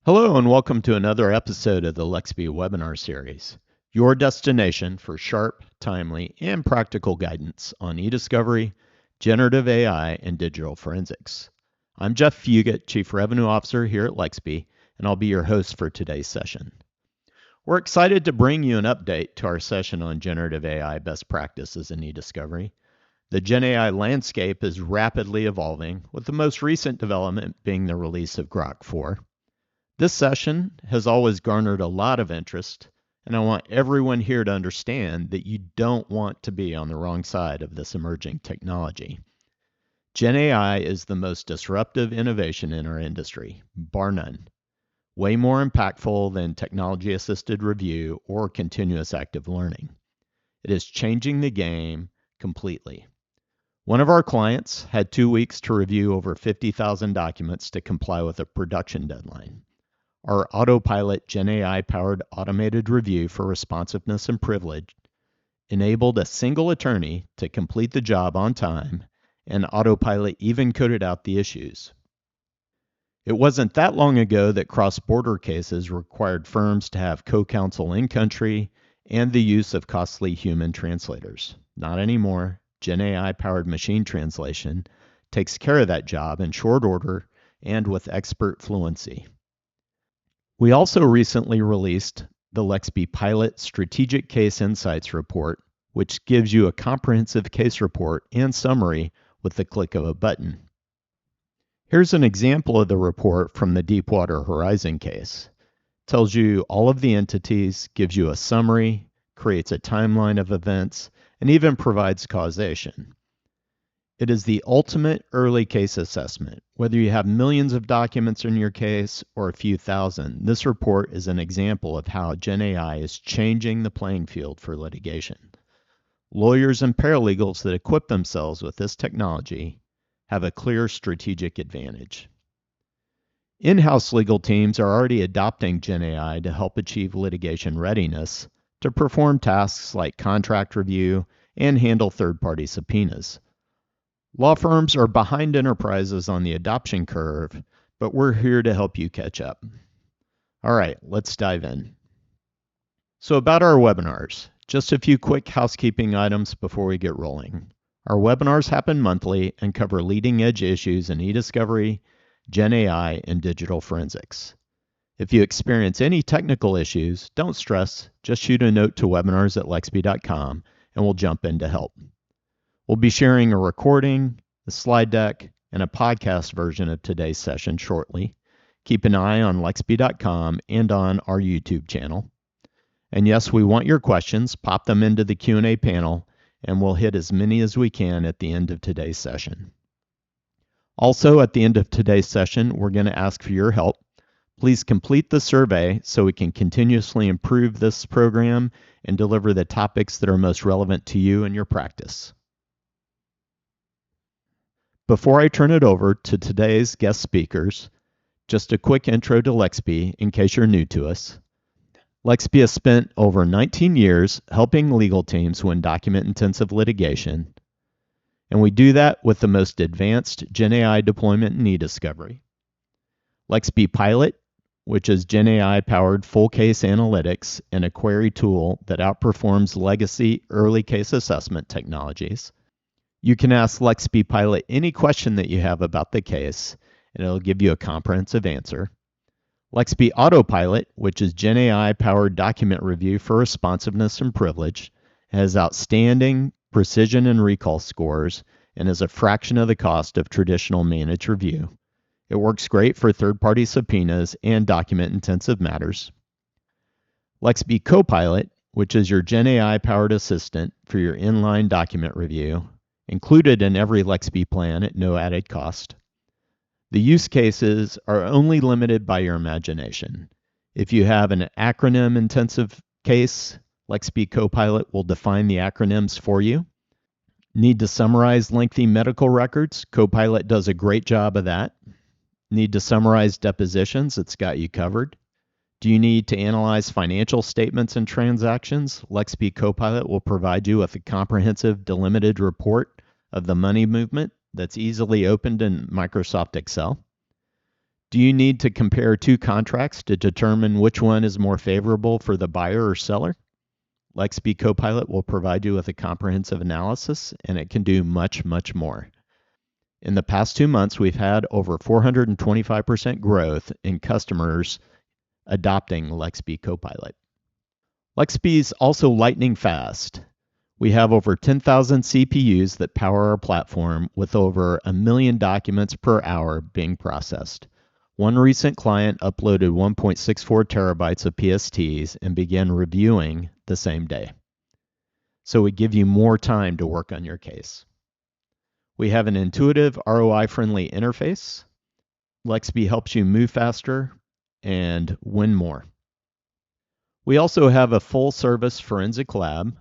Hello and welcome to another episode of the Lexbe webinar series, your destination for sharp, timely, and practical guidance on eDiscovery, generative AI, and digital forensics. I'm Jeff Fugit, Chief Revenue Officer here at Lexbe, and I'll be your host for today's session. We're excited to bring you an update to our session on generative AI best practices in eDiscovery. The GenAI landscape is rapidly evolving, with the most recent development being the release of Grok 4. This session has always garnered a lot of interest, and I want everyone here to understand that you don't want to be on the wrong side of this emerging technology. GenAI is the most disruptive innovation in our industry, bar none. Way more impactful than technology-assisted review or continuous active learning. It is changing the game completely. One of our clients had 2 weeks to review over 50,000 documents to comply with a production deadline. Our Autopilot GenAI-powered automated review for responsiveness and privilege enabled a single attorney to complete the job on time, and Autopilot even coded out the issues. It wasn't that long ago that cross-border cases required firms to have co-counsel in country and the use of costly human translators. Not anymore. GenAI-powered machine translation takes care of that job in short order and with expert fluency. We also recently released the Lexbe Pilot Strategic Case Insights Report, which gives you a comprehensive case report and summary with the click of a button. Here's an example of the report from the Deepwater Horizon case. It tells you all of the entities, gives you a summary, creates a timeline of events, and even provides causation. It is the ultimate early case assessment. Whether you have millions of documents in your case or a few thousand, this report is an example of how GenAI is changing the playing field for litigation. Lawyers and paralegals that equip themselves with this technology have a clear strategic advantage. In-house legal teams are already adopting GenAI to help achieve litigation readiness to perform tasks like contract review and handle third-party subpoenas. Law firms are behind enterprises on the adoption curve, but we're here to help you catch up. All right, let's dive in. So about our webinars, just a few quick housekeeping items before we get rolling. Our webinars happen monthly and cover leading-edge issues in eDiscovery, GenAI, and digital forensics. If you experience any technical issues, don't stress, just shoot a note to webinars@lexbe.com and we'll jump in to help. We'll be sharing a recording, a slide deck, and a podcast version of today's session shortly. Keep an eye on lexbe.com and on our YouTube channel. And yes, we want your questions. Pop them into the Q&A panel, and we'll hit as many as we can at the end of today's session. Also, at the end of today's session, we're going to ask for your help. Please complete the survey so we can continuously improve this program and deliver the topics that are most relevant to you and your practice. Before I turn it over to today's guest speakers, just a quick intro to Lexbe in case you're new to us. Lexbe has spent over 19 years helping legal teams win document-intensive litigation, and we do that with the most advanced GenAI deployment in eDiscovery. Lexbe Pilot, which is GenAI-powered full case analytics and a query tool that outperforms legacy early case assessment technologies. You can ask Lexbe Pilot any question that you have about the case, and it'll give you a comprehensive answer. Lexbe Autopilot, which is GenAI-powered document review for responsiveness and privilege, has outstanding precision and recall scores and is a fraction of the cost of traditional managed review. It works great for third-party subpoenas and document-intensive matters. Lexbe Copilot, which is your GenAI-powered assistant for your inline document review, included in every Lexbe plan at no added cost. The use cases are only limited by your imagination. If you have an acronym-intensive case, Lexbe Copilot will define the acronyms for you. Need to summarize lengthy medical records? Copilot does a great job of that. Need to summarize depositions? It's got you covered. Do you need to analyze financial statements and transactions? Lexbe Copilot will provide you with a comprehensive delimited report of the money movement that's easily opened in Microsoft Excel. Do you need to compare two contracts to determine which one is more favorable for the buyer or seller? Lexbe Copilot will provide you with a comprehensive analysis, and it can do much, much more. In the past 2 months, we've had over 425% growth in customers adopting Lexbe Copilot. Lexbe is also lightning fast. We have over 10,000 CPUs that power our platform with over 1 million documents per hour being processed. One recent client uploaded 1.64 terabytes of PSTs and began reviewing the same day. So we give you more time to work on your case. We have an intuitive, ROI-friendly interface. Lexbe helps you move faster and win more. We also have a full-service forensic lab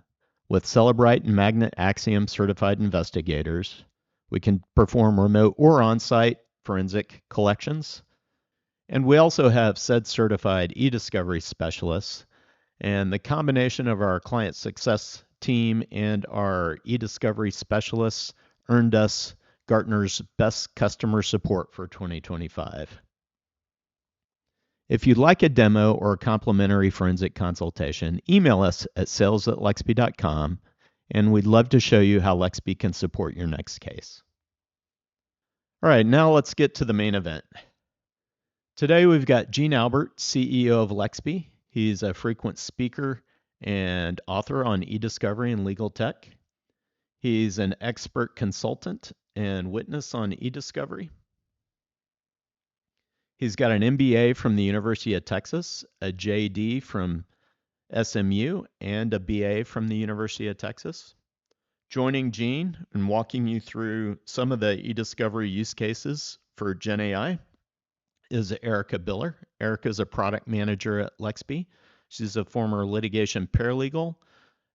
with Cellebrite and Magnet Axiom certified investigators. We can perform remote or on-site forensic collections. And we also have said certified eDiscovery specialists. And the combination of our client success team and our eDiscovery specialists earned us Gartner's Best Customer Support for 2025. If you'd like a demo or a complimentary forensic consultation, email us at sales@lexbe.com, and we'd love to show you how Lexbe can support your next case. All right, now let's get to the main event. Today we've got Gene Albert, CEO of Lexbe. He's a frequent speaker and author on eDiscovery and legal tech. He's an expert consultant and witness on eDiscovery. He's got an MBA from the University of Texas, a JD from SMU, and a BA from the University of Texas. Joining Gene and walking you through some of the eDiscovery use cases for GenAI is Erica Biller. Erica is a product manager at Lexbe. She's a former litigation paralegal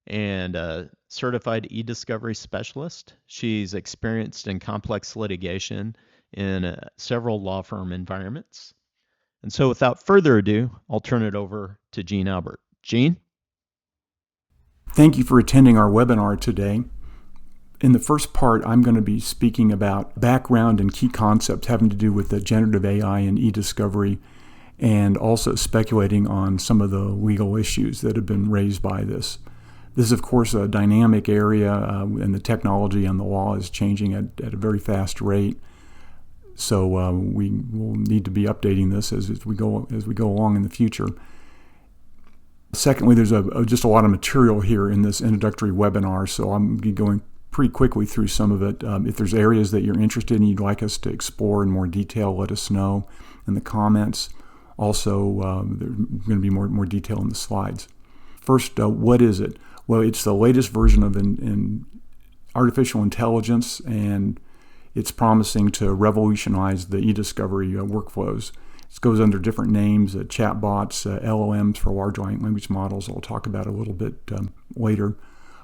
and a certified eDiscovery specialist. She's experienced in complex litigation in several law firm environments. And so without further ado, I'll turn it over to Gene Albert. Gene? Thank you for attending our webinar today. In the first part, I'm going to be speaking about background and key concepts having to do with the generative AI and eDiscovery, and also speculating on some of the legal issues that have been raised by this. This is, of course, a dynamic area, and the technology and the law is changing at a very fast rate. So we will need to be updating this as we go along in the future. Secondly, there's just a lot of material here in this introductory webinar, so I'm going pretty quickly through some of it. If there's areas that you're interested in, you'd like us to explore in more detail, let us know in the comments. Also, there's going to be more detail in the slides. First, what is it? Well, it's the latest version of in artificial intelligence, and it's promising to revolutionize the eDiscovery workflows. It goes under different names, chatbots, LLMs for large language models. I'll talk about a little bit later.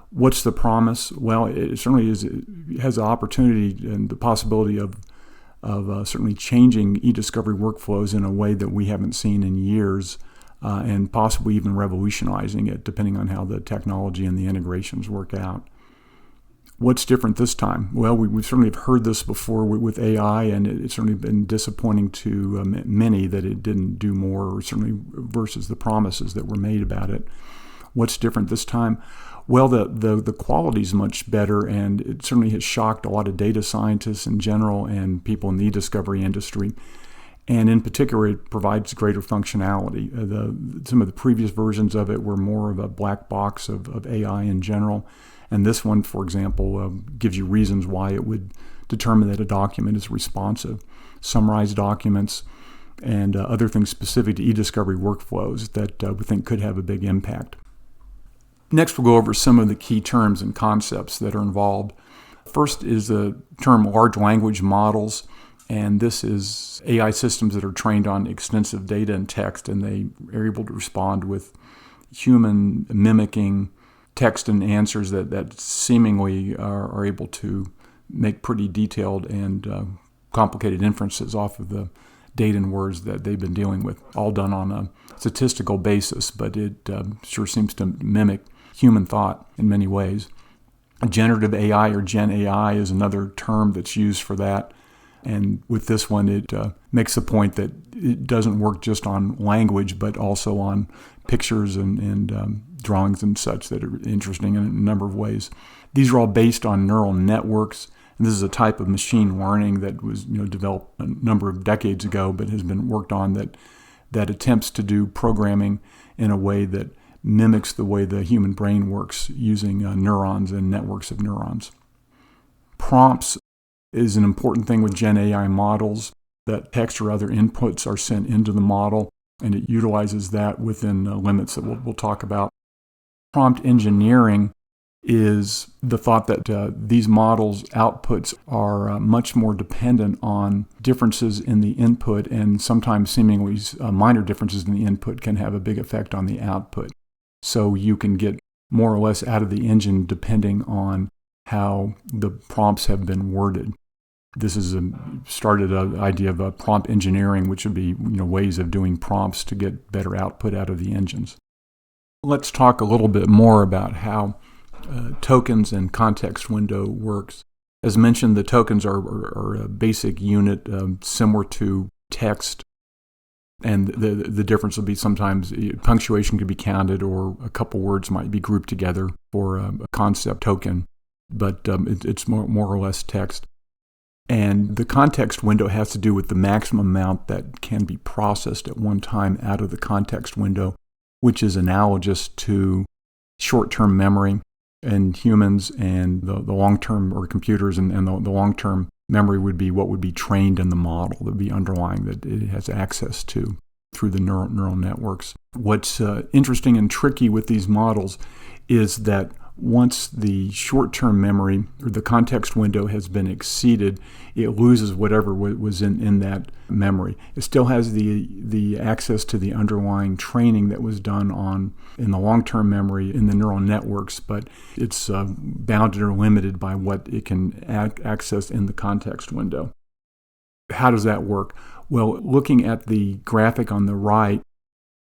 What's the promise? Well, it certainly is. It has the opportunity and the possibility of certainly changing eDiscovery workflows in a way that we haven't seen in years, and possibly even revolutionizing it, depending on how the technology and the integrations work out. What's different this time? Well, we certainly have heard this before with AI, and it's certainly been disappointing to many that it didn't do more, or certainly versus the promises that were made about it. What's different this time? Well, the quality is much better, and it certainly has shocked a lot of data scientists in general and people in the eDiscovery industry. And in particular, it provides greater functionality. Some of the previous versions of it were more of a black box of AI in general. And this one, for example, gives you reasons why it would determine that a document is responsive, summarize documents, and other things specific to eDiscovery workflows that we think could have a big impact. Next, we'll go over some of the key terms and concepts that are involved. First is the term large language models, and this is AI systems that are trained on extensive data and text, and they are able to respond with human mimicking text and answers that seemingly are able to make pretty detailed and complicated inferences off of the data and words that they've been dealing with, all done on a statistical basis, but it sure seems to mimic human thought in many ways. Generative AI or GenAI is another term that's used for that, And with this one, it makes the point that it doesn't work just on language, but also on pictures and drawings and such that are interesting in a number of ways. These are all based on neural networks. And this is a type of machine learning that was developed a number of decades ago, but has been worked on that attempts to do programming in a way that mimics the way the human brain works using neurons and networks of neurons. Prompts is an important thing with GenAI models, that text or other inputs are sent into the model, and it utilizes that within limits that we'll talk about. Prompt engineering is the thought that these models' outputs are much more dependent on differences in the input, and sometimes seemingly minor differences in the input can have a big effect on the output. So you can get more or less out of the engine depending on how the prompts have been worded. This has started an idea of prompt engineering, which would be ways of doing prompts to get better output out of the engines. Let's talk a little bit more about how tokens and context window works. As mentioned, the tokens are a basic unit similar to text, and the difference will be sometimes punctuation could be counted, or a couple words might be grouped together for a concept token, but it's more or less text. And the context window has to do with the maximum amount that can be processed at one time out of the context window, which is analogous to short-term memory in humans, and the long-term, or computers, and the long-term memory would be what would be trained in the model, that would be underlying, that it has access to through the neural networks. What's interesting and tricky with these models is that once the short-term memory or the context window has been exceeded, it loses whatever was in that memory. It still has the access to the underlying training that was done in the long-term memory in the neural networks, but it's bounded or limited by what it can access in the context window. How does that work? Well, looking at the graphic on the right,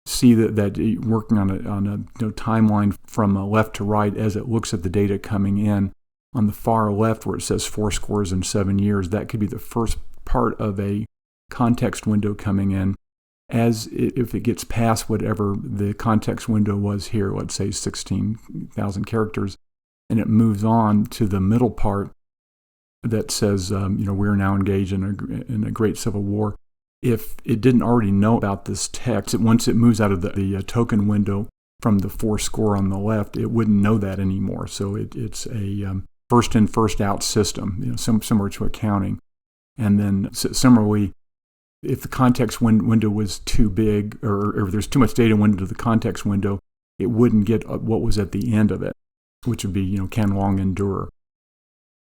see that working on a timeline from left to right as it looks at the data coming in. On the far left, where it says 7 years, that could be the first part of a context window coming in. If it gets past whatever the context window was here, let's say 16,000 characters, and it moves on to the middle part that says, we're now engaged in a great civil war. If it didn't already know about this text, once it moves out of the token window from the 4 on the left, it wouldn't know that anymore. So it's a first in, first out system, similar to accounting. And then similarly, if the context window was too big, or if there's too much data went into the context window, it wouldn't get what was at the end of it, which would be, can long endure.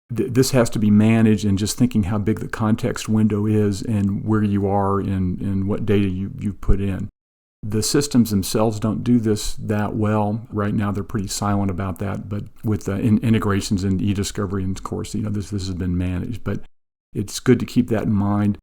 This has to be managed, and just thinking how big the context window is and where you are and what data you've put in. The systems themselves don't do this that well. Right now, they're pretty silent about that, but with integrations in eDiscovery, and of course, this has been managed. But it's good to keep that in mind.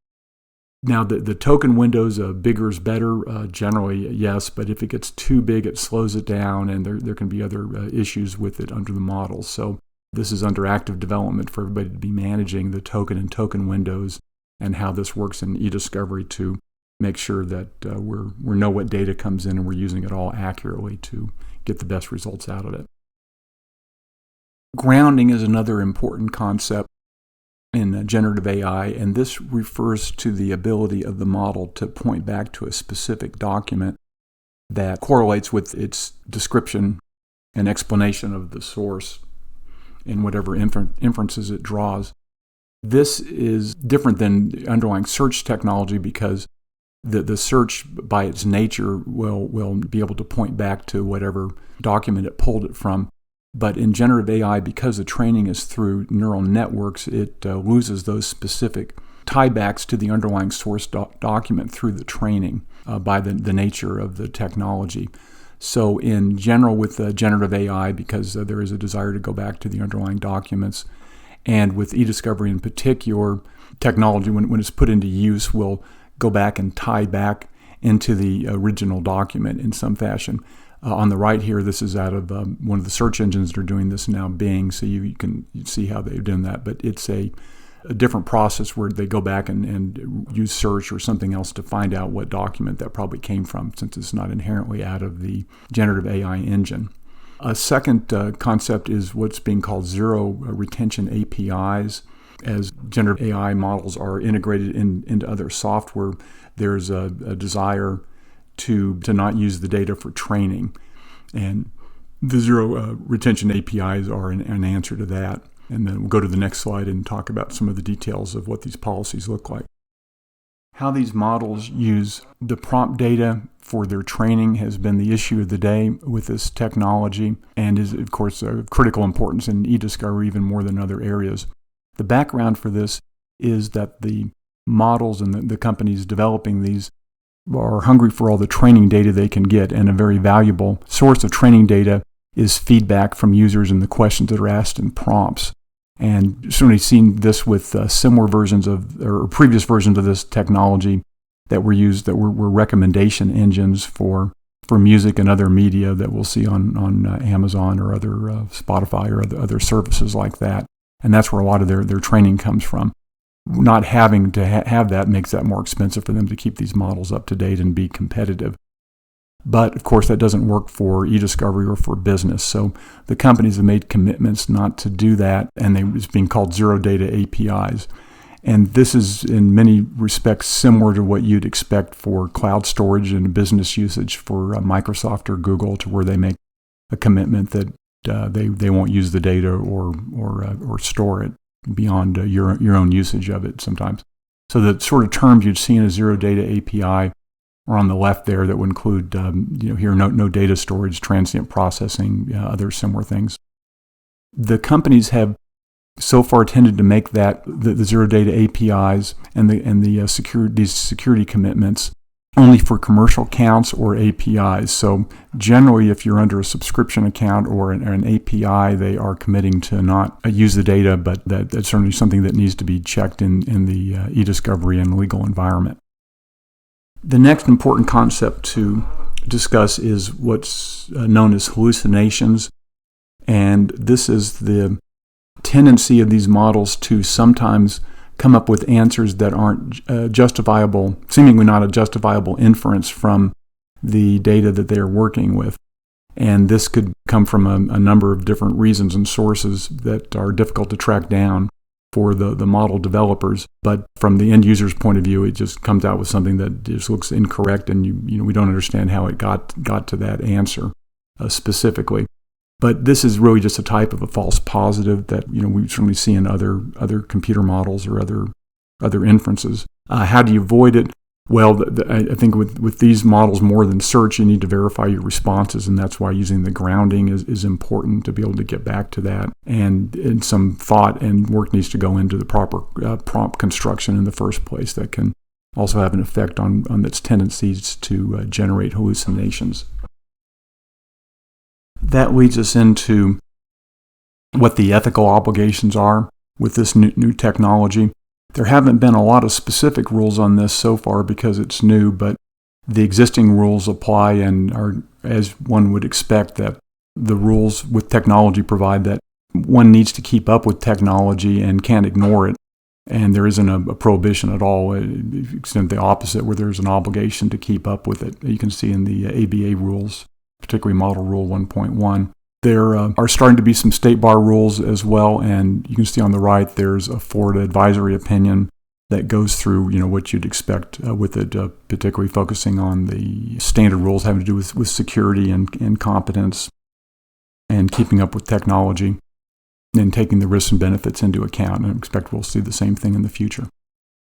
Now, the token windows, bigger is better, generally, yes, but if it gets too big, it slows it down, and there can be other issues with it under the model. So this is under active development for everybody to be managing the token and token windows, and how this works in eDiscovery to make sure that we know what data comes in and we're using it all accurately to get the best results out of it. Grounding is another important concept in generative AI, and this refers to the ability of the model to point back to a specific document that correlates with its description and explanation of the source and whatever inferences it draws. This is different than the underlying search technology, because the search by its nature will be able to point back to whatever document it pulled it from. But in generative AI, because the training is through neural networks, it loses those specific tiebacks to the underlying source document through the training by the nature of the technology. So in general, with generative AI, because there is a desire to go back to the underlying documents, and with eDiscovery in particular, technology, when it's put into use, will go back and tie back into the original document in some fashion. On the right here, this is out of one of the search engines that are doing this now, Bing, so you can see how they've done that. But it's a a different process where they go back and use search or something else to find out what document that probably came from, since it's not inherently out of the generative AI engine. A second concept is what's being called zero retention APIs. As generative AI models are integrated into other software, there's a desire to not use the data for training. And the zero retention APIs are an answer to that. And then we'll go to the next slide and talk about some of the details of what these policies look like. How these models use the prompt data for their training has been the issue of the day with this technology, and is, of course, of critical importance in eDiscovery even more than other areas. The background for this is that the models and the companies developing these are hungry for all the training data they can get, and a very valuable source of training data is feedback from users and the questions that are asked in prompts. And certainly seen this with similar versions of, or previous versions of this technology that were used, that were recommendation engines for music and other media that we'll see on Amazon or other Spotify or other services like that. And that's where a lot of their training comes from. Not having to have that makes that more expensive for them to keep these models up to date and be competitive. But, of course, that doesn't work for eDiscovery or for business. So the companies have made commitments not to do that, and it's being called zero data APIs. And this is, in many respects, similar to what you'd expect for cloud storage and business usage for Microsoft or Google, to where they make a commitment that they won't use the data or store it beyond your own usage of it sometimes. So the sort of terms you'd see in a zero data API are on the left there, that would include, here, no data storage, transient processing, other similar things. The companies have so far tended to make that the zero data APIs and these security commitments only for commercial accounts or APIs. So generally, if you're under a subscription account or an API, they are committing to not use the data, but that's certainly something that needs to be checked in the eDiscovery and legal environment. The next important concept to discuss is what's known as hallucinations. And this is the tendency of these models to sometimes come up with answers that aren't justifiable, seemingly not a justifiable inference from the data that they're working with. And this could come from a number of different reasons and sources that are difficult to track down for the model developers. But from the end user's point of view, it just comes out with something that just looks incorrect, and we don't understand how it got to that answer specifically. But this is really just a type of a false positive that we certainly see in other computer models or other inferences. How do you avoid it? Well, I think with these models, more than search, you need to verify your responses, and that's why using the grounding is important to be able to get back to that. And some thought and work needs to go into the proper prompt construction in the first place that can also have an effect on its tendencies to generate hallucinations. That leads us into what the ethical obligations are with this new technology. There haven't been a lot of specific rules on this so far because it's new, but the existing rules apply and are, as one would expect, that the rules with technology provide that one needs to keep up with technology and can't ignore it. And there isn't a prohibition at all, except the opposite, where there's an obligation to keep up with it. You can see in the ABA rules, particularly Model Rule 1.1. There are starting to be some state bar rules as well, and you can see on the right there's a Florida advisory opinion that goes through what you'd expect with it, particularly focusing on the standard rules having to do with security and competence and keeping up with technology and taking the risks and benefits into account. And I expect we'll see the same thing in the future.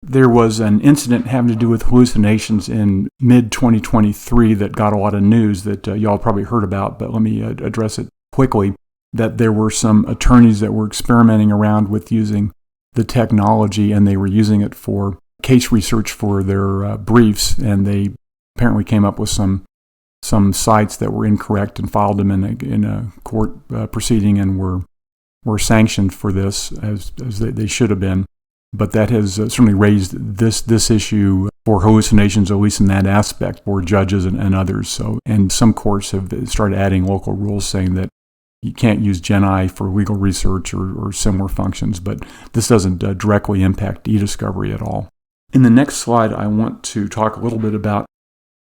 There was an incident having to do with hallucinations in mid-2023 that got a lot of news that y'all probably heard about, but let me address it quickly. That there were some attorneys that were experimenting around with using the technology, and they were using it for case research for their briefs, and they apparently came up with some sites that were incorrect and filed them in a court proceeding and were sanctioned for this as they should have been. But that has certainly raised this issue for hallucinations, at least in that aspect, for judges and others. And some courts have started adding local rules saying that You can't use GenAI for legal research or similar functions, but this doesn't directly impact eDiscovery at all. In the next slide, I want to talk a little bit about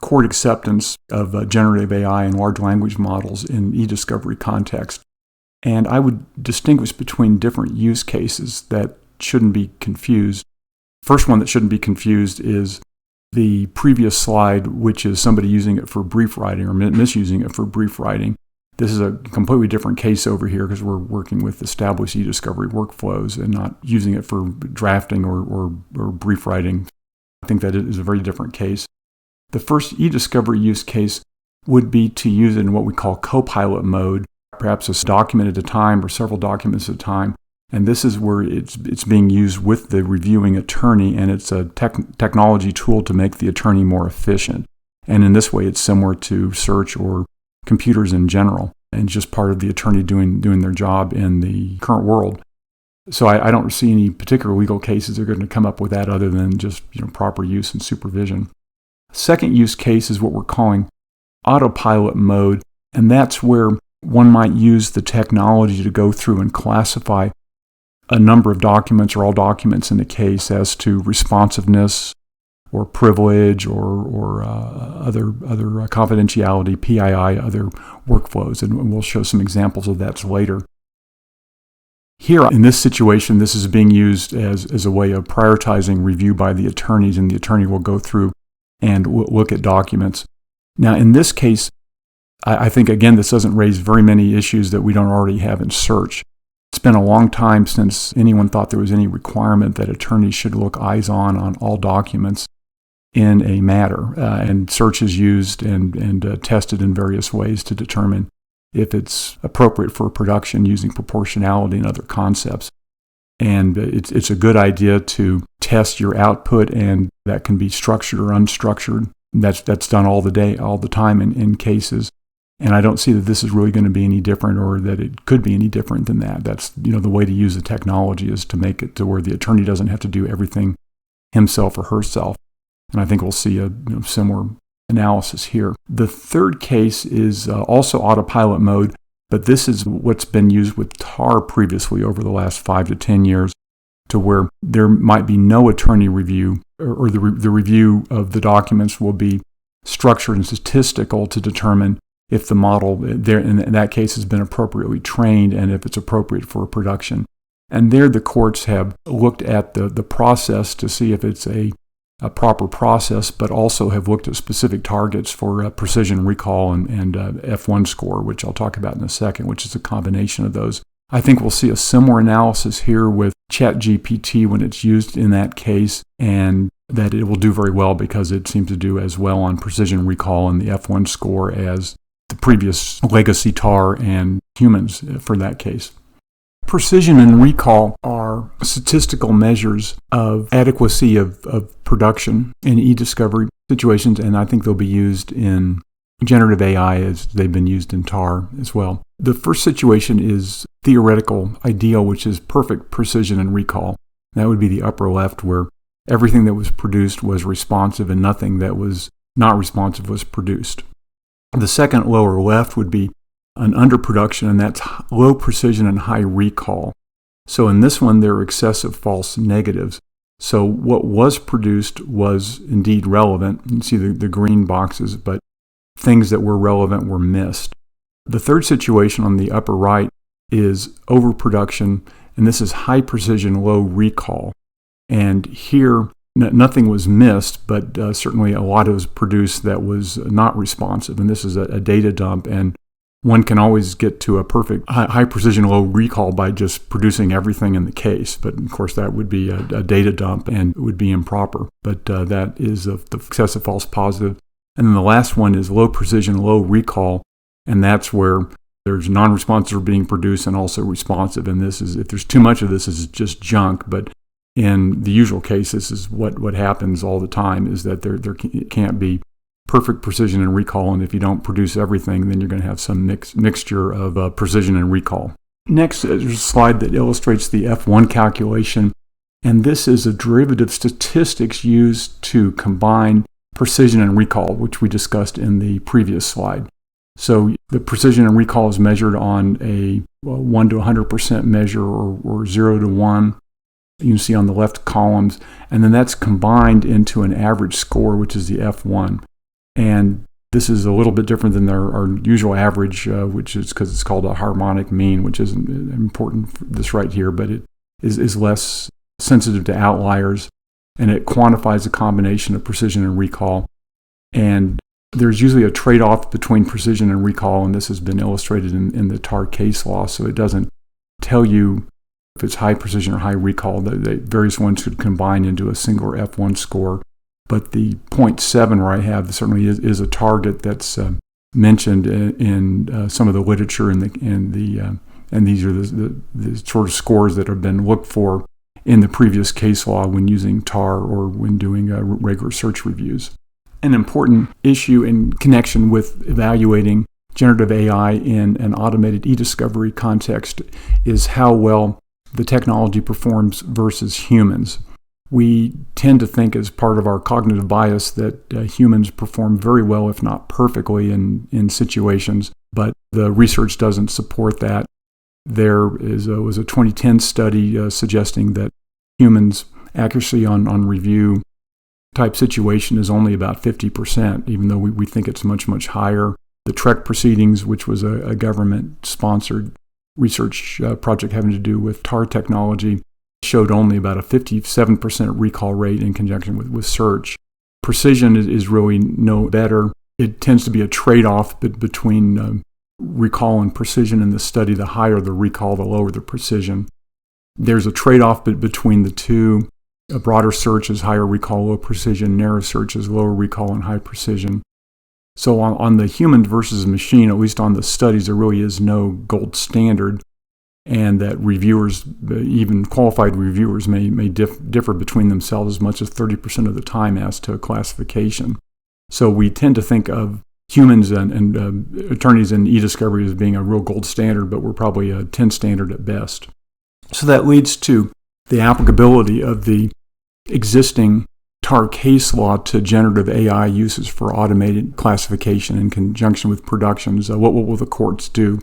court acceptance of generative AI and large language models in eDiscovery context. And I would distinguish between different use cases that shouldn't be confused. First one that shouldn't be confused is the previous slide, which is somebody using it for brief writing or misusing it for brief writing. This is a completely different case over here because we're working with established eDiscovery workflows and not using it for drafting or brief writing. I think that is a very different case. The first eDiscovery use case would be to use it in what we call co-pilot mode, perhaps a document at a time or several documents at a time. And this is where it's being used with the reviewing attorney, and it's a technology tool to make the attorney more efficient. And in this way, it's similar to search or computers in general, and just part of the attorney doing their job in the current world. So I don't see any particular legal cases that are going to come up with that other than just proper use and supervision. Second use case is what we're calling autopilot mode, and that's where one might use the technology to go through and classify a number of documents or all documents in the case as to responsiveness or privilege or other confidentiality, PII, other workflows, and we'll show some examples of that later. Here, in this situation, this is being used as a way of prioritizing review by the attorneys, and the attorney will go through and look at documents. Now, in this case, I think, again, this doesn't raise very many issues that we don't already have in search. It's been a long time since anyone thought there was any requirement that attorneys should look eyes on all documents in a matter, and search is used and tested in various ways to determine if it's appropriate for production using proportionality and other concepts. And it's a good idea to test your output, and that can be structured or unstructured. That's done all the time in cases. And I don't see that this is really going to be any different, or that it could be any different than that. That's the way to use the technology is to make it to where the attorney doesn't have to do everything himself or herself. And I think we'll see a similar analysis here. The third case is also autopilot mode, but this is what's been used with TAR previously over the last 5 to 10 years, to where there might be no attorney review, or the review of the documents will be structured and statistical to determine if the model there in that case has been appropriately trained and if it's appropriate for production. And there the courts have looked at the process to see if it's a proper process, but also have looked at specific targets for precision recall and F1 score, which I'll talk about in a second, which is a combination of those. I think we'll see a similar analysis here with ChatGPT when it's used in that case, and that it will do very well because it seems to do as well on precision recall and the F1 score as the previous legacy TAR and humans for that case. Precision and recall are statistical measures of adequacy of production in eDiscovery situations, and I think they'll be used in generative AI as they've been used in TAR as well. The first situation is theoretical ideal, which is perfect precision and recall. That would be the upper left, where everything that was produced was responsive and nothing that was not responsive was produced. The second lower left would be an underproduction, and that's low precision and high recall. So in this one, there are excessive false negatives. So what was produced was indeed relevant. You can see the green boxes, but things that were relevant were missed. The third situation on the upper right is overproduction, and this is high precision, low recall. And here, nothing was missed, but certainly a lot was produced that was not responsive. And this is a data dump, and one can always get to a perfect high precision, low recall by just producing everything in the case. But of course, that would be a data dump and it would be improper. But that is the excessive false positive. And then the last one is low precision, low recall. And that's where there's non-responsive being produced and also responsive. And this is, if there's too much of this, is just junk. But in the usual case, this is what happens all the time, is that there can't be perfect precision and recall, and if you don't produce everything, then you're going to have some mixture of precision and recall. Next is a slide that illustrates the F1 calculation, and this is a derivative statistics used to combine precision and recall, which we discussed in the previous slide. So the precision and recall is measured on a 1 to 100% measure or 0 to 1. You can see on the left columns. And then that's combined into an average score, which is the F1. And this is a little bit different than our usual average, which is because it's called a harmonic mean, which isn't important for this right here, but it is less sensitive to outliers. And it quantifies a combination of precision and recall. And there's usually a trade-off between precision and recall, and this has been illustrated in the TAR case law, so it doesn't tell you if it's high precision or high recall. The various ones could combine into a single F1 score. But the 0.7 where I have certainly is a target that's mentioned in some of the literature, and these are the sort of scores that have been looked for in the previous case law when using TAR or when doing regular search reviews. An important issue in connection with evaluating generative AI in an automated eDiscovery context is how well the technology performs versus humans. We tend to think, as part of our cognitive bias, that humans perform very well, if not perfectly, in situations, but the research doesn't support that. There was a 2010 study suggesting that humans' accuracy on review type situation is only about 50%, even though we think it's much, much higher. The TREC proceedings, which was a government-sponsored research project having to do with TAR technology, showed only about a 57% recall rate in conjunction with search. Precision is really no better. It tends to be a trade-off between recall and precision in the study. The higher the recall, the lower the precision. There's a trade-off between the two. A broader search is higher recall, low precision. Narrow search is lower recall and high precision. So on the human versus machine, at least on the studies, there really is no gold standard, and that reviewers, even qualified reviewers, may differ between themselves as much as 30% of the time as to a classification. So we tend to think of humans and attorneys in eDiscovery as being a real gold standard, but we're probably a 10 standard at best. So that leads to the applicability of the existing TAR case law to generative AI uses for automated classification in conjunction with productions. What will the courts do?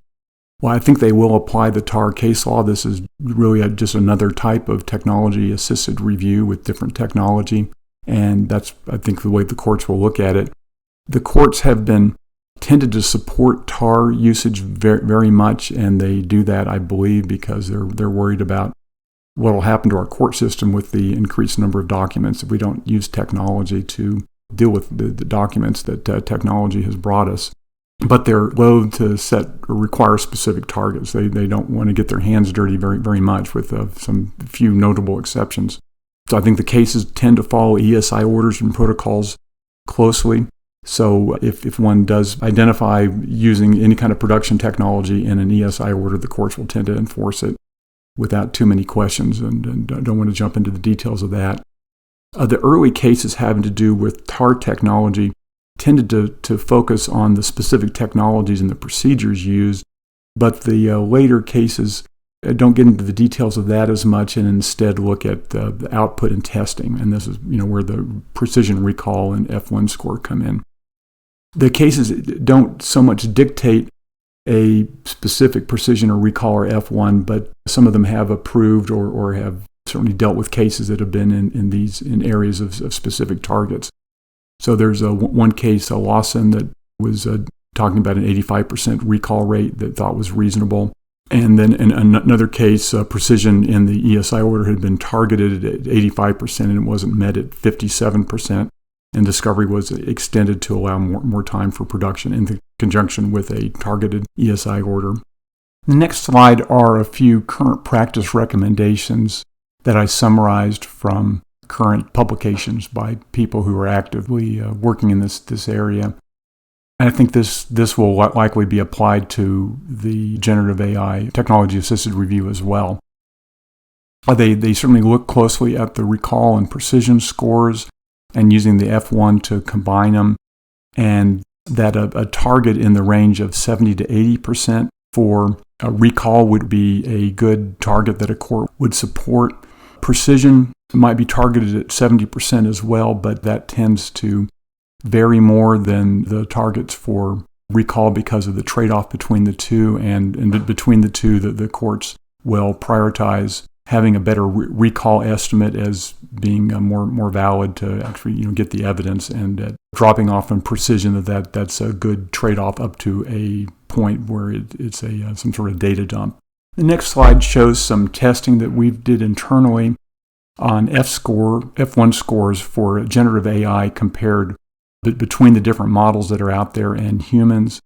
Well, I think they will apply the TAR case law. This is really just another type of technology-assisted review with different technology, and that's, I think, the way the courts will look at it. The courts have been tended to support TAR usage very, very much, and they do that, I believe, because they're worried about what will happen to our court system with the increased number of documents if we don't use technology to deal with the documents that technology has brought us. But they're loath to set or require specific targets. They don't want to get their hands dirty very, very much, with some few notable exceptions. So I think the cases tend to follow ESI orders and protocols closely. So if one does identify using any kind of production technology in an ESI order, the courts will tend to enforce it without too many questions, and don't want to jump into the details of that. The early cases having to do with TAR technology tended to focus on the specific technologies and the procedures used, but the later cases don't get into the details of that as much, and instead look at the output and testing. And this is where the precision recall and F1 score come in. The cases don't so much dictate a specific precision or recall or F1, but some of them have approved or have certainly dealt with cases that have been in areas of specific targets. So there's one case, Lawson, that was talking about an 85% recall rate that thought was reasonable. And then in another case, precision in the ESI order had been targeted at 85% and it wasn't met at 57%. And discovery was extended to allow more time for production in conjunction with a targeted ESI order. The next slide are a few current practice recommendations that I summarized from current publications by people who are actively working in this area. And I think this will likely be applied to the generative AI technology-assisted review as well. They certainly look closely at the recall and precision scores and using the F1 to combine them, and that a target in the range of 70 to 80% for a recall would be a good target that a court would support. Precision might be targeted at 70% as well, but that tends to vary more than the targets for recall because of the trade-off between the two, and between the two, the courts will prioritize having a better recall estimate as being more valid to actually get the evidence, and dropping off in precision that's a good trade-off up to a point where it's some sort of data dump. The next slide shows some testing that we did internally on F1 scores for generative AI compared between the different models that are out there and humans.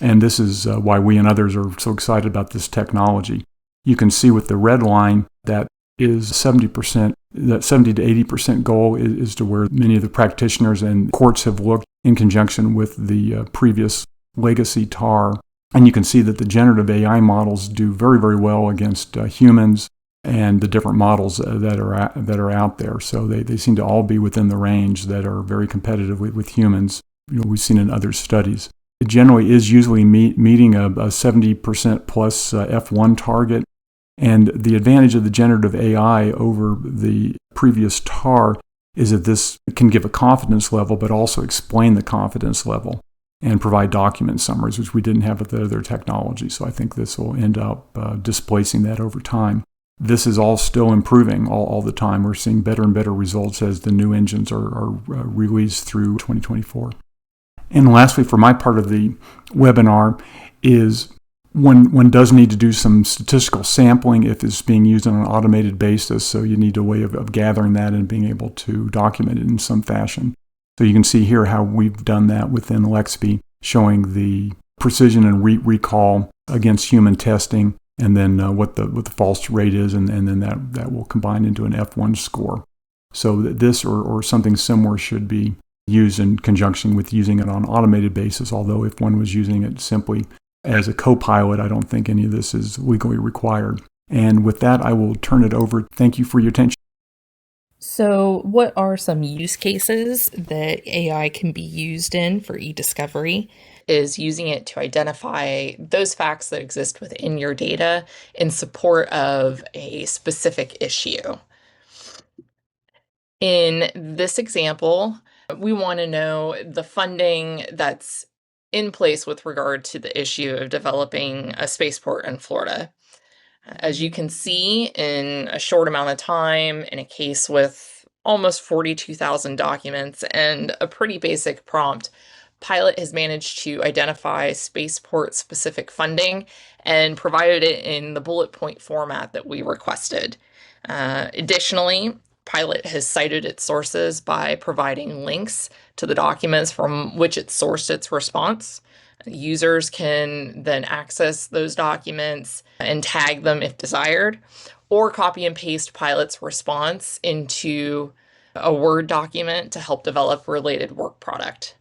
And this is why we and others are so excited about this technology. You can see with the red line that is 70%, that 70 to 80% goal is to where many of the practitioners and courts have looked in conjunction with the previous legacy TAR. And you can see that the generative AI models do very, very well against humans and the different models that are out there. So they seem to all be within the range that are very competitive with humans. We've seen in other studies. It generally is usually meeting a 70% plus F1 target. And the advantage of the generative AI over the previous TAR is that this can give a confidence level, but also explain the confidence level and provide document summaries, which we didn't have with the other technology. So I think this will end up displacing that over time. This is all still improving all the time. We're seeing better and better results as the new engines are released through 2024. And lastly, for my part of the webinar, is one does need to do some statistical sampling if it's being used on an automated basis. So you need a way of gathering that and being able to document it in some fashion. So you can see here how we've done that within Lexbe, showing the precision and recall against human testing, and then what the false rate is, and then that will combine into an F1 score. So this or something similar should be used in conjunction with using it on an automated basis, although if one was using it simply as a co-pilot, I don't think any of this is legally required. And with that, I will turn it over. Thank you for your attention. So what are some use cases that AI can be used in for eDiscovery? Is using it to identify those facts that exist within your data in support of a specific issue. In this example, we want to know the funding that's in place with regard to the issue of developing a spaceport in Florida. As you can see, in a short amount of time, in a case with almost 42,000 documents and a pretty basic prompt, Pilot has managed to identify spaceport-specific funding and provided it in the bullet point format that we requested. Additionally, Pilot has cited its sources by providing links to the documents from which it sourced its response. Users can then access those documents and tag them if desired, or copy and paste Pilot's response into a Word document to help develop related work product.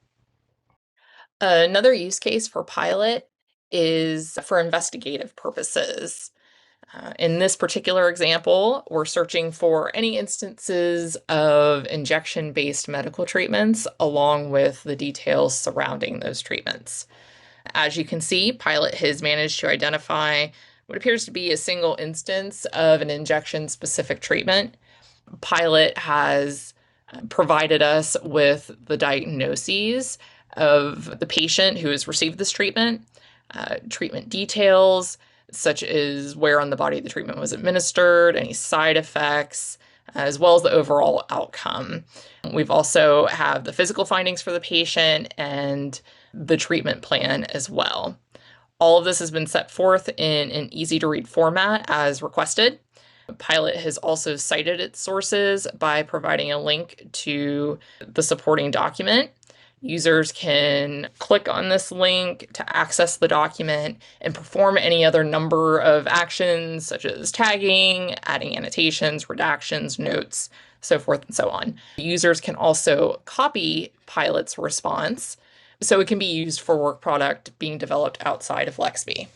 Another use case for Pilot is for investigative purposes. In this particular example, we're searching for any instances of injection-based medical treatments along with the details surrounding those treatments. As you can see, Pilot has managed to identify what appears to be a single instance of an injection-specific treatment. Pilot has provided us with the diagnoses of the patient who has received this treatment, treatment details, such as where on the body the treatment was administered, any side effects, as well as the overall outcome. We've also have the physical findings for the patient and the treatment plan as well. All of this has been set forth in an easy-to-read format as requested. Pilot has also cited its sources by providing a link to the supporting document. Users can click on this link to access the document and perform any other number of actions, such as tagging, adding annotations, redactions, notes, so forth and so on. Users can also copy Pilot's response, so it can be used for work product being developed outside of Lexbe.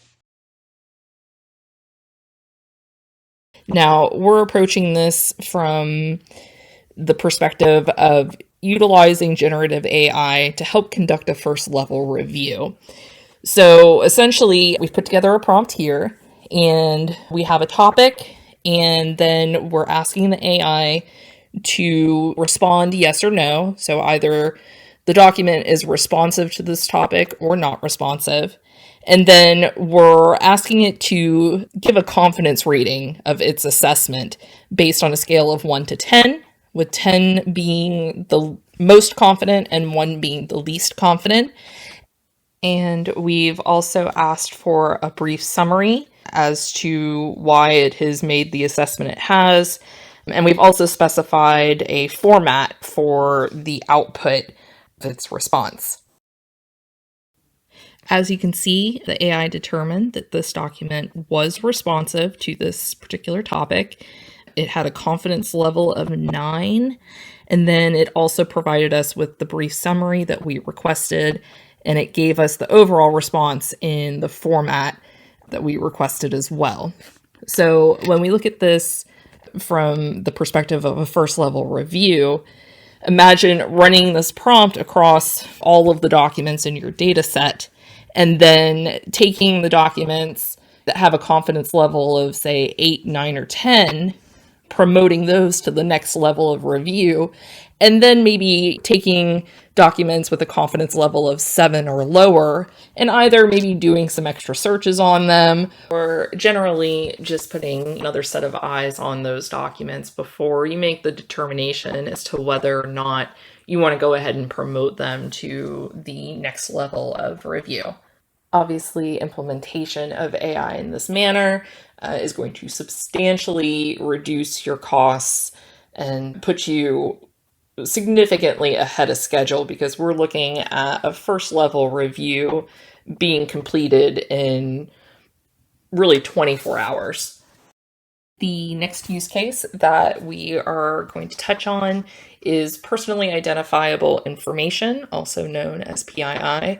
Now, we're approaching this from the perspective of utilizing generative AI to help conduct a first level review. So essentially, we've put together a prompt here, and we have a topic, and then we're asking the AI to respond yes or no. So either the document is responsive to this topic or not responsive. And then we're asking it to give a confidence rating of its assessment based on a scale of 1 to 10, with 10 being the most confident and 1 being the least confident. And we've also asked for a brief summary as to why it has made the assessment it has. And we've also specified a format for the output of its response. As you can see, the AI determined that this document was responsive to this particular topic. It had a confidence level of 9, and then it also provided us with the brief summary that we requested, and it gave us the overall response in the format that we requested as well. So when we look at this from the perspective of a first level review, imagine running this prompt across all of the documents in your data set, and then taking the documents that have a confidence level of, say, 8, 9, or 10, promoting those to the next level of review, and then maybe taking documents with a confidence level of 7 or lower, and either maybe doing some extra searches on them, or generally just putting another set of eyes on those documents before you make the determination as to whether or not you want to go ahead and promote them to the next level of review. Obviously, implementation of AI in this manner is going to substantially reduce your costs and put you significantly ahead of schedule, because we're looking at a first level review being completed in really 24 hours. The next use case that we are going to touch on is personally identifiable information, also known as PII.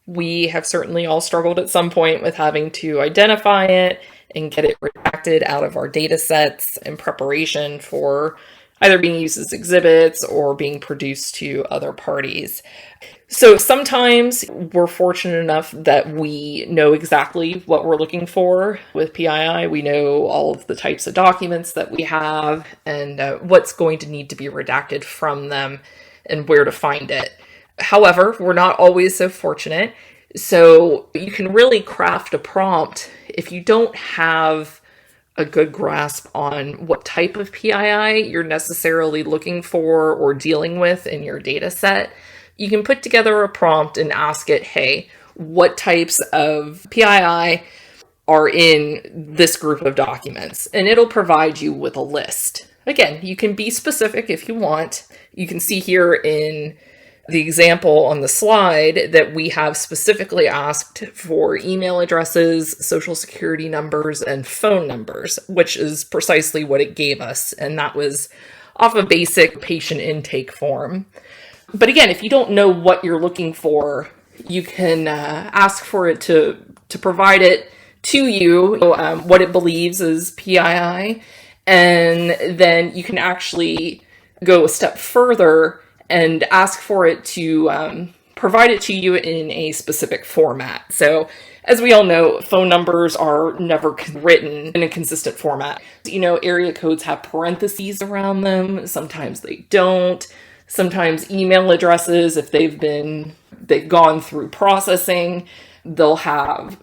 We have certainly all struggled at some point with having to identify it and get it redacted out of our data sets in preparation for either being used as exhibits or being produced to other parties. So sometimes we're fortunate enough that we know exactly what we're looking for with PII. We know all of the types of documents that we have and what's going to need to be redacted from them and where to find it. However, we're not always so fortunate. So you can really craft a prompt if you don't have a good grasp on what type of PII you're necessarily looking for or dealing with in your data set. You can put together a prompt and ask it, hey, what types of PII are in this group of documents? And it'll provide you with a list. Again, you can be specific if you want. You can see here in the example on the slide that we have specifically asked for email addresses, social security numbers, and phone numbers, which is precisely what it gave us. And that was off a basic patient intake form. But again, if you don't know what you're looking for, you can ask for it to provide it to you, what it believes is PII. And then you can actually go a step further and ask for it to provide it to you in a specific format. So as we all know, phone numbers are never written in a consistent format. You know, area codes have parentheses around them. Sometimes they don't. Sometimes email addresses, if they've gone through processing, they'll have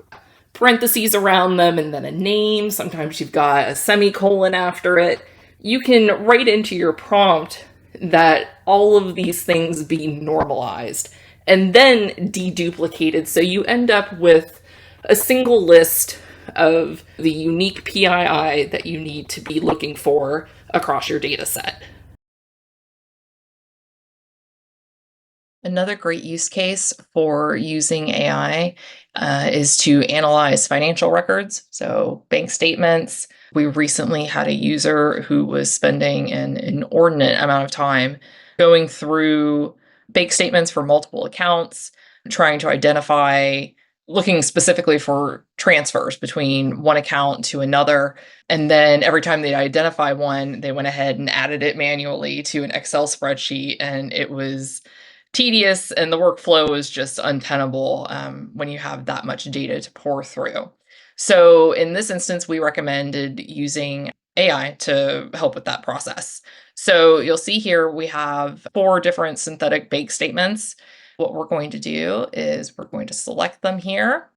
parentheses around them and then a name. Sometimes you've got a semicolon after it. You can write into your prompt that all of these things be normalized and then deduplicated, so you end up with a single list of the unique PII that you need to be looking for across your data set. Another great use case for using AI is to analyze financial records, so bank statements. We recently had a user who was spending an inordinate amount of time going through bank statements for multiple accounts, trying to identify, looking specifically for transfers between one account to another. And then every time they'd identify one, they went ahead and added it manually to an Excel spreadsheet, and it was tedious, and the workflow is just untenable when you have that much data to pour through. So in this instance, we recommended using AI to help with that process. So you'll see here we have 4 different synthetic bake statements. What we're going to do is we're going to select them here.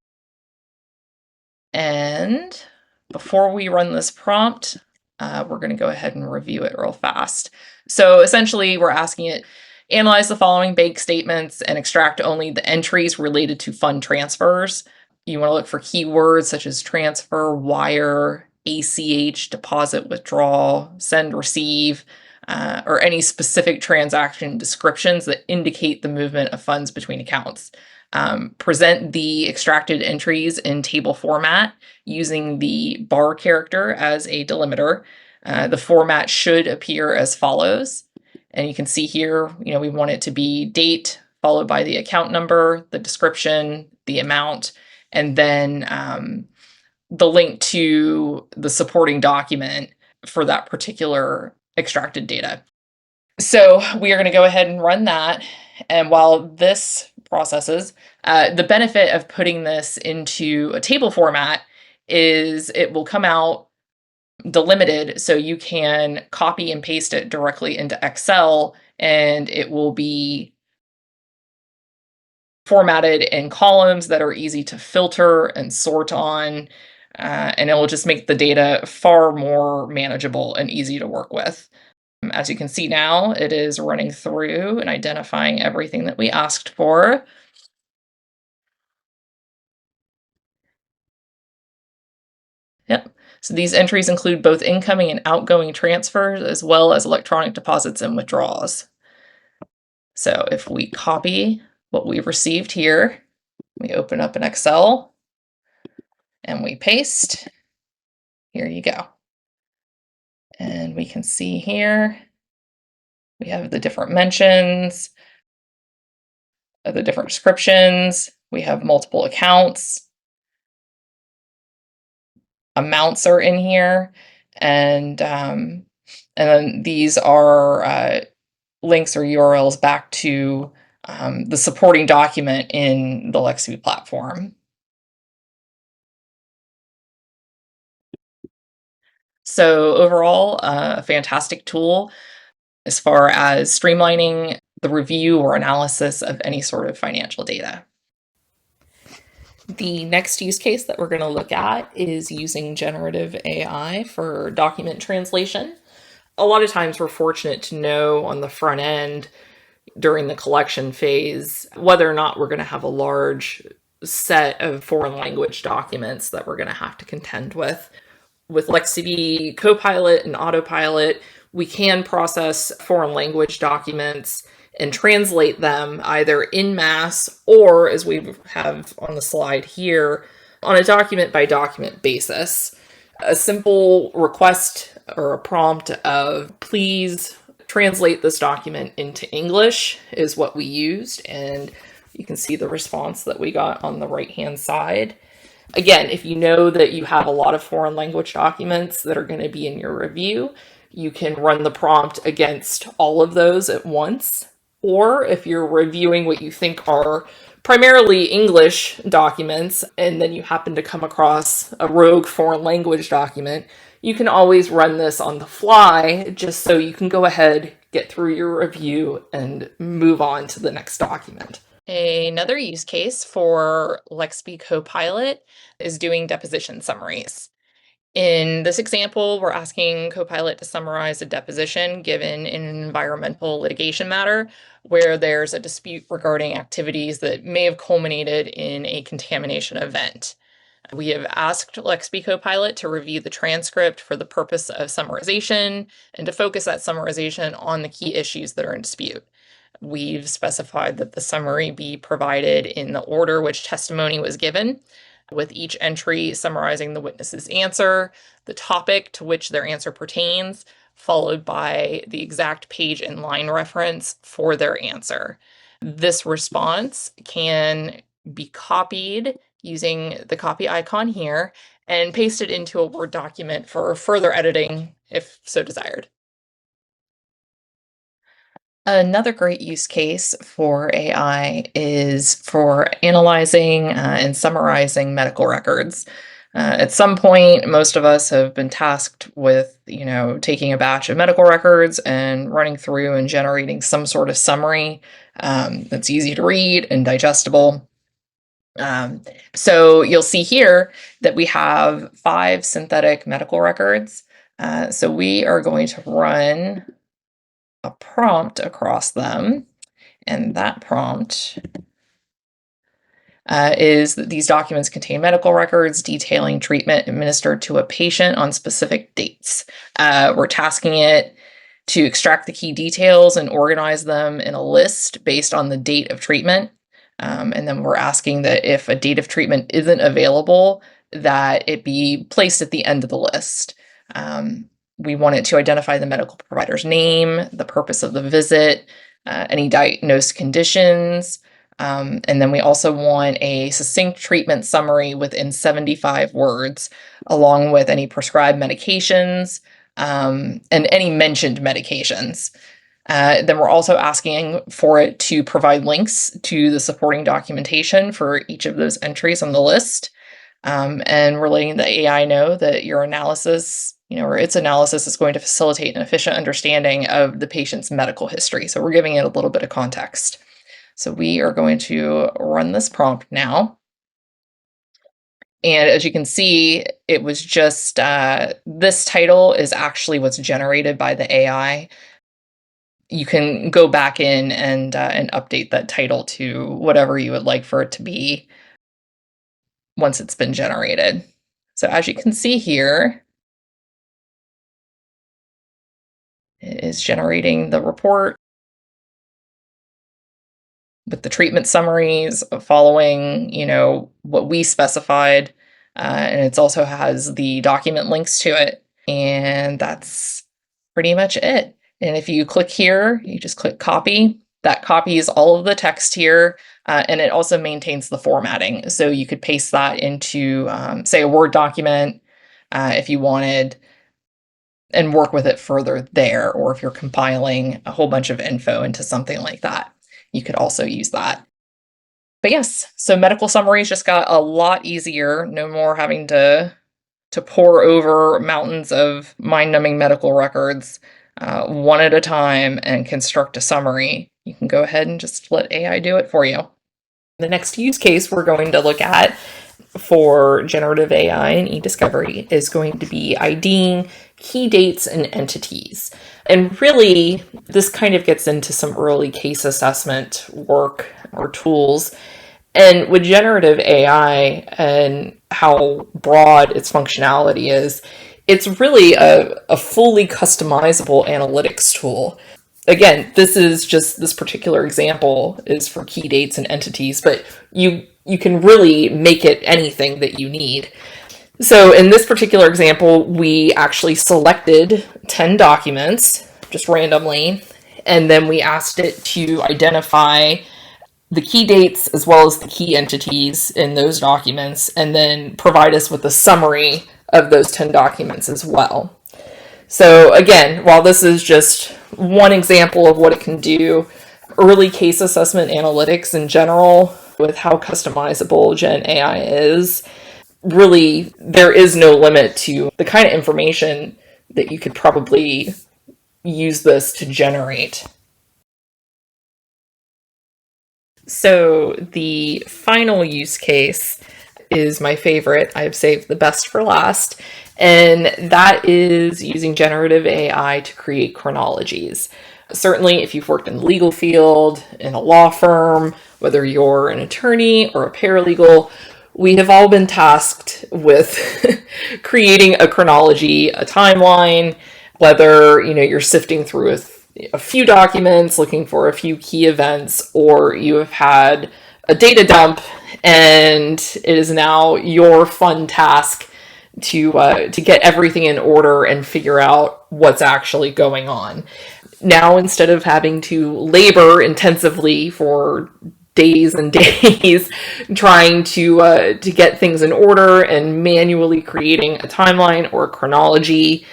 And before we run this prompt, we're going to go ahead and review it real fast. So essentially, we're asking it, analyze the following bake statements and extract only the entries related to fund transfers. You want to look for keywords such as transfer, wire, ACH, deposit, withdrawal, send, receive, or any specific transaction descriptions that indicate the movement of funds between accounts. Present the extracted entries in table format using the bar character as a delimiter. The format should appear as follows. And you can see here, we want it to be date followed by the account number, the description, the amount, and then the link to the supporting document for that particular extracted data. So we are going to go ahead and run that. And while this processes, the benefit of putting this into a table format is it will come out delimited, so you can copy and paste it directly into Excel, and it will be formatted in columns that are easy to filter and sort on, and it will just make the data far more manageable and easy to work with. As you can see now, it is running through and identifying everything that we asked for. Yep. So these entries include both incoming and outgoing transfers, as well as electronic deposits and withdrawals. So if we copy what we received here, we open up an Excel and we paste, here you go. And we can see here, we have the different mentions of the different descriptions. We have multiple accounts. Amounts are in here, and then these are links or URLs back to the supporting document in the Lexbe platform. So overall, a fantastic tool as far as streamlining the review or analysis of any sort of financial data. The next use case that we're going to look at is using generative AI for document translation. A lot of times we're fortunate to know on the front end during the collection phase whether or not we're going to have a large set of foreign language documents that we're going to have to contend with. With Lexbe Copilot and Autopilot, we can process foreign language documents and translate them either in mass or, as we have on the slide here, on a document by document basis. A simple request or a prompt of please translate this document into English is what we used, and you can see the response that we got on the right hand side. Again, if you know that you have a lot of foreign language documents that are going to be in your review, you can run the prompt against all of those at once. Or if you're reviewing what you think are primarily English documents, and then you happen to come across a rogue foreign language document, you can always run this on the fly just so you can go ahead, get through your review, and move on to the next document. Another use case for Lexbe Copilot is doing deposition summaries. In this example, we're asking Copilot to summarize a deposition given in an environmental litigation matter where there's a dispute regarding activities that may have culminated in a contamination event. We have asked Lexbe Copilot to review the transcript for the purpose of summarization and to focus that summarization on the key issues that are in dispute. We've specified that the summary be provided in the order which testimony was given, with each entry summarizing the witness's answer, the topic to which their answer pertains, followed by the exact page and line reference for their answer. This response can be copied using the copy icon here and pasted into a Word document for further editing if so desired. Another great use case for AI is for analyzing and summarizing medical records. At some point, most of us have been tasked with, taking a batch of medical records and running through and generating some sort of summary that's easy to read and digestible. So you'll see here that we have 5 synthetic medical records. So we are going to run a prompt across them, and that prompt is that these documents contain medical records detailing treatment administered to a patient on specific dates. We're tasking it to extract the key details and organize them in a list based on the date of treatment. And then we're asking that if a date of treatment isn't available, that it be placed at the end of the list. We want it to identify the medical provider's name, the purpose of the visit, any diagnosed conditions, and then we also want a succinct treatment summary within 75 words, along with any prescribed medications and any mentioned medications. Then we're also asking for it to provide links to the supporting documentation for each of those entries on the list. And we're letting the AI know that your analysis, or its analysis, is going to facilitate an efficient understanding of the patient's medical history. So we're giving it a little bit of context. So we are going to run this prompt now. And as you can see, it was just, this title is actually what's generated by the AI. You can go back in and update that title to whatever you would like for it to be once it's been generated. So as you can see here, it is generating the report with the treatment summaries following, what we specified. And it also has the document links to it. And that's pretty much it. And if you click here, you just click copy. That copies all of the text here. And it also maintains the formatting. So you could paste that into, say, a Word document if you wanted, and work with it further there. Or if you're compiling a whole bunch of info into something like that, you could also use that. But yes, so medical summaries just got a lot easier. No more having to pore over mountains of mind-numbing medical records one at a time and construct a summary. You can go ahead and just let AI do it for you. The next use case we're going to look at for generative AI and eDiscovery is going to be IDing key dates and entities. And really, this kind of gets into some early case assessment work or tools. And with generative AI and how broad its functionality is, it's really a fully customizable analytics tool. Again, this particular example is for key dates and entities, but you can really make it anything that you need. So in this particular example, we actually selected 10 documents just randomly, and then we asked it to identify the key dates as well as the key entities in those documents, and then provide us with a summary of those 10 documents as well. So again, while this is just one example of what it can do, early case assessment analytics in general, with how customizable Gen AI is, really there is no limit to the kind of information that you could probably use this to generate. So the final use case is my favorite. I've saved the best for last, and that is using generative AI to create chronologies. Certainly, if you've worked in the legal field, in a law firm, whether you're an attorney or a paralegal, we have all been tasked with creating a chronology, a timeline, whether you're sifting through a few documents, looking for a few key events, or you have had a data dump and it is now your fun task to get everything in order and figure out what's actually going on. Now, instead of having to labor intensively for days and days trying to get things in order and manually creating a timeline or a chronology.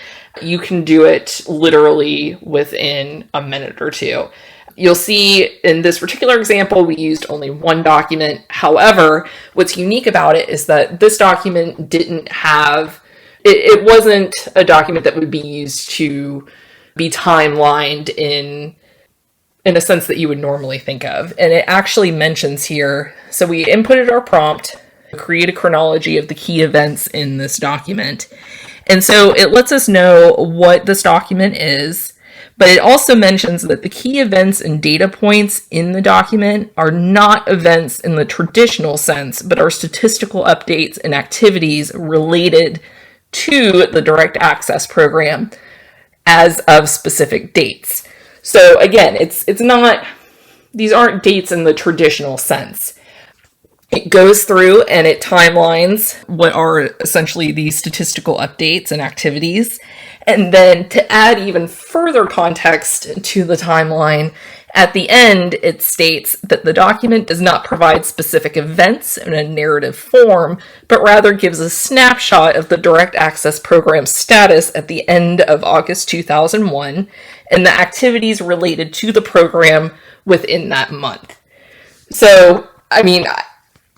You can do it literally within a minute or two. You'll see in this particular example, we used only one document. However, what's unique about it is that this document didn't have, it wasn't a document that would be used to be timelined in a sense that you would normally think of. And it actually mentions here, so we inputted our prompt, create a chronology of the key events in this document. And so it lets us know what this document is, but it also mentions that the key events and data points in the document are not events in the traditional sense, but are statistical updates and activities related to the direct access program as of specific dates. So again, it's not, these aren't dates in the traditional sense. It goes through and it timelines what are essentially these statistical updates and activities. And then to add even further context to the timeline, at the end, it states that the document does not provide specific events in a narrative form, but rather gives a snapshot of the direct access program status at the end of August 2001 and the activities related to the program within that month. So, I mean,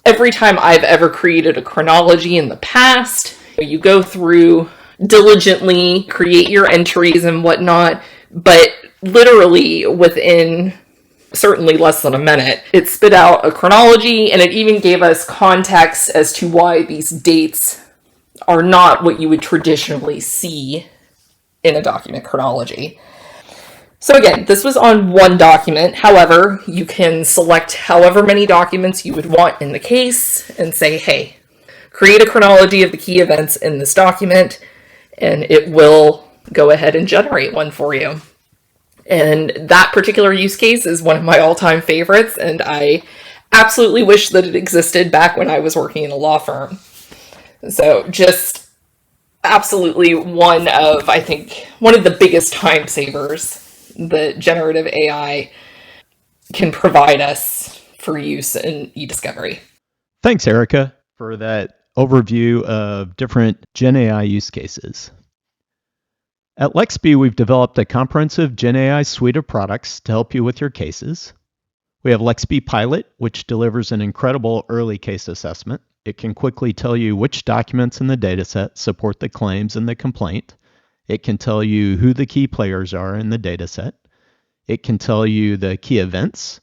every time I've ever created a chronology in the past, you go through diligently, create your entries and whatnot, but literally within certainly less than a minute, it spit out a chronology, and it even gave us context as to why these dates are not what you would traditionally see in a document chronology. So again, this was on one document. However, you can select however many documents you would want in the case and say, hey, create a chronology of the key events in this document, and it will go ahead and generate one for you. And that particular use case is one of my all-time favorites, and I absolutely wish that it existed back when I was working in a law firm. So just absolutely one of the biggest time savers that generative AI can provide us for use in eDiscovery. Thanks, Erica, for that overview of different GenAI use cases. At Lexbe, we've developed a comprehensive GenAI suite of products to help you with your cases. We have Lexbe Pilot, which delivers an incredible early case assessment. It can quickly tell you which documents in the dataset support the claims and the complaint. It can tell you who the key players are in the dataset. It can tell you the key events.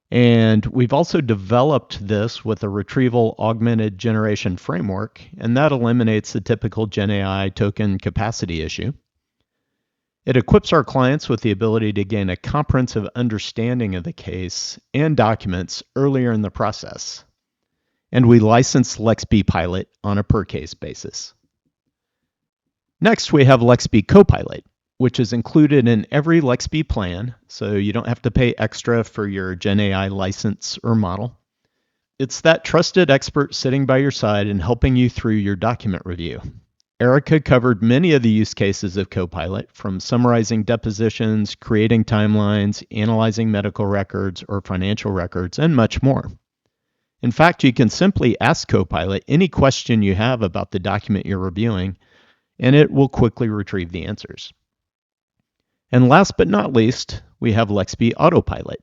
And we've also developed this with a retrieval augmented generation framework, and that eliminates the typical GenAI token capacity issue. It equips our clients with the ability to gain a comprehensive understanding of the case and documents earlier in the process. And we license Lexbe Pilot on a per-case basis. Next, we have Lexbe Copilot, which is included in every Lexbe plan, so you don't have to pay extra for your GenAI license or model. It's that trusted expert sitting by your side and helping you through your document review. Erica covered many of the use cases of Copilot, from summarizing depositions, creating timelines, analyzing medical records or financial records, and much more. In fact, you can simply ask Copilot any question you have about the document you're reviewing, and it will quickly retrieve the answers. And last but not least, we have Lexbe Autopilot.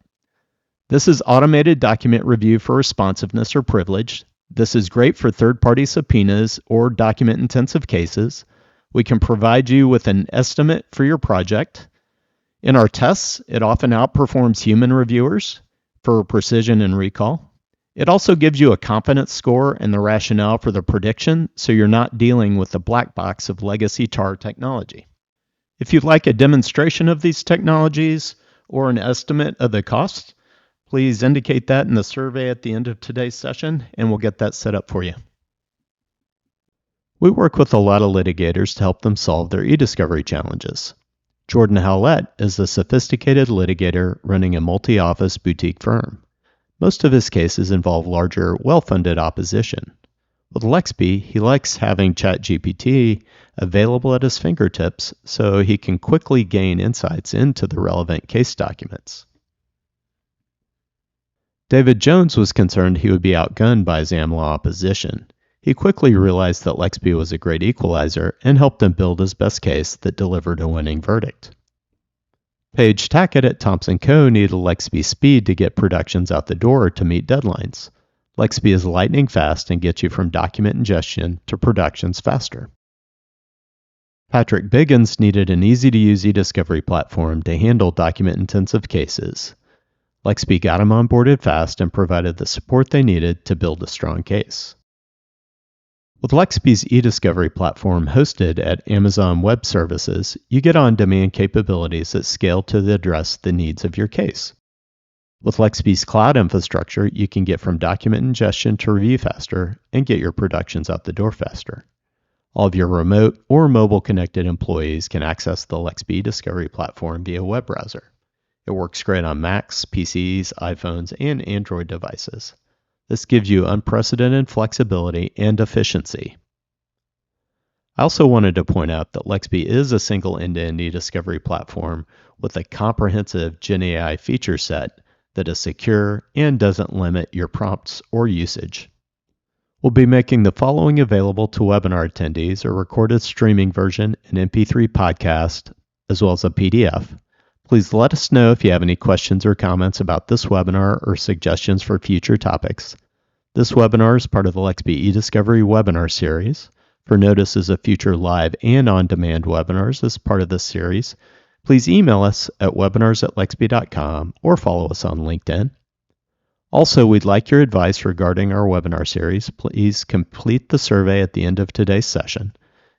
This is automated document review for responsiveness or privilege. This is great for third-party subpoenas or document-intensive cases. We can provide you with an estimate for your project. In our tests, it often outperforms human reviewers for precision and recall. It also gives you a confidence score and the rationale for the prediction, so you're not dealing with the black box of legacy TAR technology. If you'd like a demonstration of these technologies or an estimate of the cost, please indicate that in the survey at the end of today's session, and we'll get that set up for you. We work with a lot of litigators to help them solve their eDiscovery challenges. Jordan Howlett is a sophisticated litigator running a multi-office boutique firm. Most of his cases involve larger, well-funded opposition. With Lexbe, he likes having ChatGPT available at his fingertips so he can quickly gain insights into the relevant case documents. David Jones was concerned he would be outgunned by his AmLaw opposition. He quickly realized that Lexbe was a great equalizer and helped him build his best case that delivered a winning verdict. Paige Tackett at Thompson Co. needed Lexbe speed to get productions out the door to meet deadlines. Lexbe is lightning fast and gets you from document ingestion to productions faster. Patrick Biggins needed an easy-to-use eDiscovery platform to handle document-intensive cases. Lexbe got him onboarded fast and provided the support they needed to build a strong case. With Lexbe's eDiscovery platform hosted at Amazon Web Services, you get on-demand capabilities that scale to address the needs of your case. With Lexbe's cloud infrastructure, you can get from document ingestion to review faster and get your productions out the door faster. All of your remote or mobile-connected employees can access the Lexbe eDiscovery platform via web browser. It works great on Macs, PCs, iPhones, and Android devices. This gives you unprecedented flexibility and efficiency. I also wanted to point out that Lexbe is a single end-to-end eDiscovery platform with a comprehensive GenAI feature set that is secure and doesn't limit your prompts or usage. We'll be making the following available to webinar attendees: a recorded streaming version, an MP3 podcast, as well as a PDF. Please let us know if you have any questions or comments about this webinar or suggestions for future topics. This webinar is part of the Lexbe eDiscovery webinar series. For notices of future live and on-demand webinars as part of this series, please email us at webinars@lexbe.com or follow us on LinkedIn. Also, we'd like your advice regarding our webinar series. Please complete the survey at the end of today's session.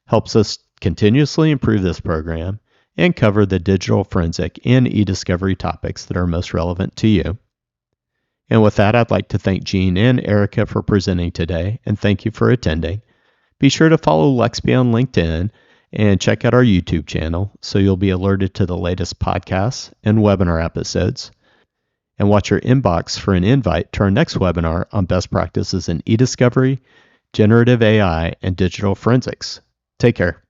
Helps us continuously improve this program and cover the digital forensic and eDiscovery topics that are most relevant to you. And with that, I'd like to thank Jean and Erica for presenting today, and thank you for attending. Be sure to follow Lexbe on LinkedIn and check out our YouTube channel so you'll be alerted to the latest podcasts and webinar episodes. And watch your inbox for an invite to our next webinar on best practices in eDiscovery, generative AI, and digital forensics. Take care.